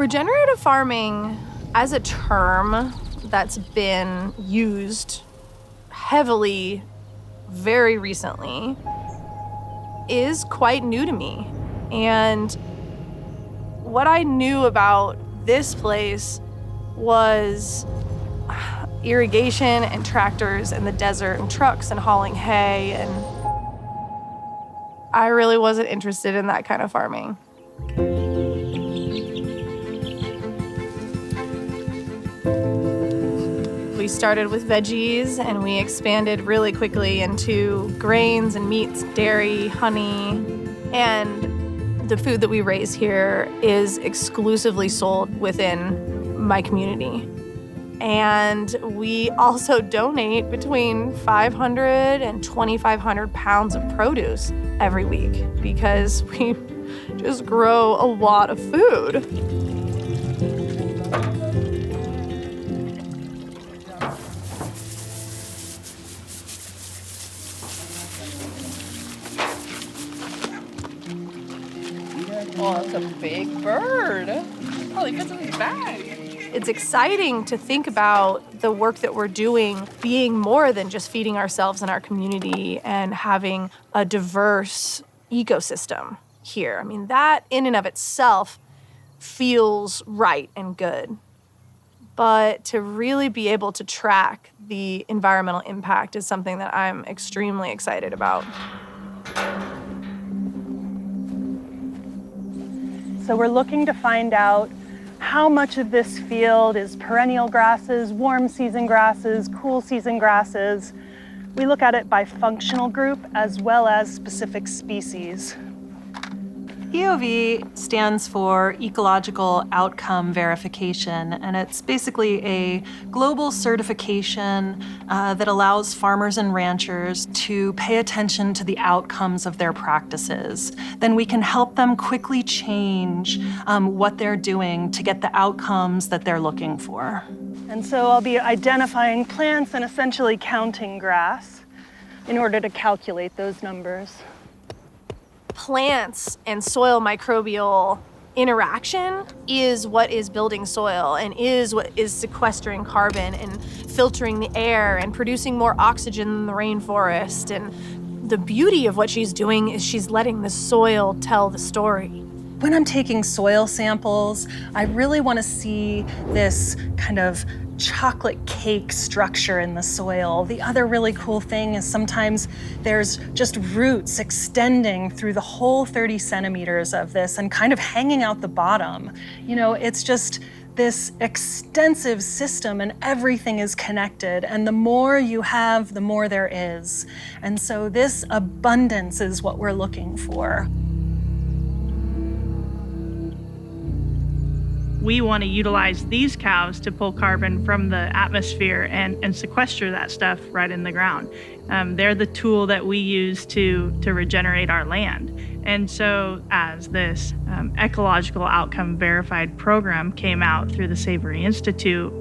Regenerative farming as a term that's been used heavily very recently is quite new to me. And what I knew about this place was irrigation and tractors in the desert and trucks and hauling hay, and I really wasn't interested in that kind of farming. We started with veggies and we expanded really quickly into grains and meats, dairy, honey, and the food that we raise here is exclusively sold within my community. And we also donate between 500 and 2,500 pounds of produce every week because we just grow a lot of food. Oh, that's a big bird. Probably fits in his bag. It's exciting to think about the work that we're doing being more than just feeding ourselves and our community and having a diverse ecosystem here. I mean, that in and of itself feels right and good. But to really be able to track the environmental impact is something that I'm extremely excited about. So we're looking to find out how much of this field is perennial grasses, warm season grasses, cool season grasses. We look at it by functional group as well as specific species. EOV stands for Ecological Outcome Verification, and it's basically a global certification that allows farmers and ranchers to pay attention to the outcomes of their practices. Then we can help them quickly change what they're doing to get the outcomes that they're looking for. And so I'll be identifying plants and essentially counting grass in order to calculate those numbers. Plants and soil microbial interaction is what is building soil and is what is sequestering carbon and filtering the air and producing more oxygen in the rainforest. And the beauty of what she's doing is she's letting the soil tell the story. When I'm taking soil samples, I really want to see this kind of chocolate cake structure in the soil. The other really cool thing is sometimes there's just roots extending through the whole 30 centimeters of this and kind of hanging out the bottom. You know, it's just this extensive system and everything is connected, and the more you have, the more there is. And so this abundance is what we're looking for. We want to utilize these cows to pull carbon from the atmosphere and sequester that stuff right in the ground. They're the tool that we use to regenerate our land. And so as this ecological outcome verified program came out through the Savory Institute,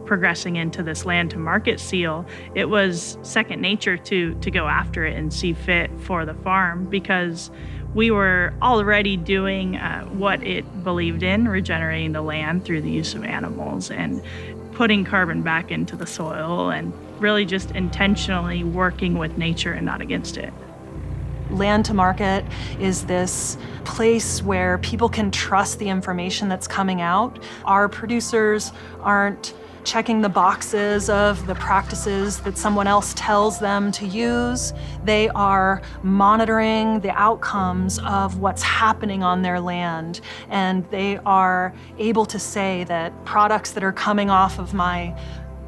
progressing into this land to market seal, it was second nature to go after it and see fit for the farm, because we were already doing what it believed in, regenerating the land through the use of animals and putting carbon back into the soil and really just intentionally working with nature and not against it. Land to market is this place where people can trust the information that's coming out. Our producers aren't checking the boxes of the practices that someone else tells them to use. They are monitoring the outcomes of what's happening on their land, and they are able to say that products that are coming off of my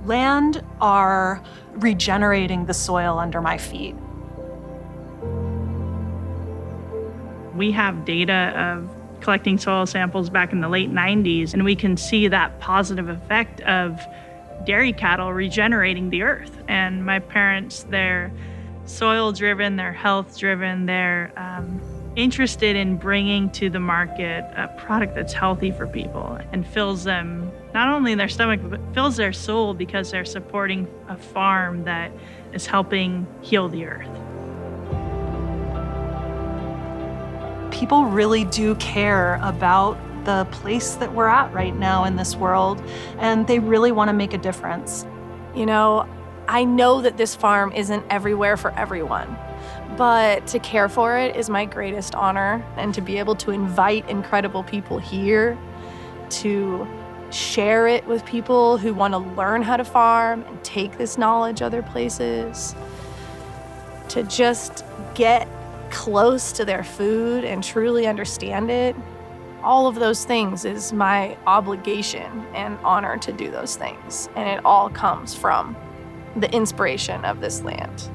land are regenerating the soil under my feet. We have data of collecting soil samples back in the late 90s, and we can see that positive effect of dairy cattle regenerating the earth. And my parents, they're soil-driven, they're health-driven, they're interested in bringing to the market a product that's healthy for people and fills them, not only in their stomach, but fills their soul, because they're supporting a farm that is helping heal the earth. People really do care about the place that we're at right now in this world, and they really want to make a difference. You know, I know that this farm isn't everywhere for everyone, but to care for it is my greatest honor, and to be able to invite incredible people here to share it with people who want to learn how to farm and take this knowledge other places, to just get close to their food and truly understand it. All of those things is my obligation and honor to do those things. And it all comes from the inspiration of this land.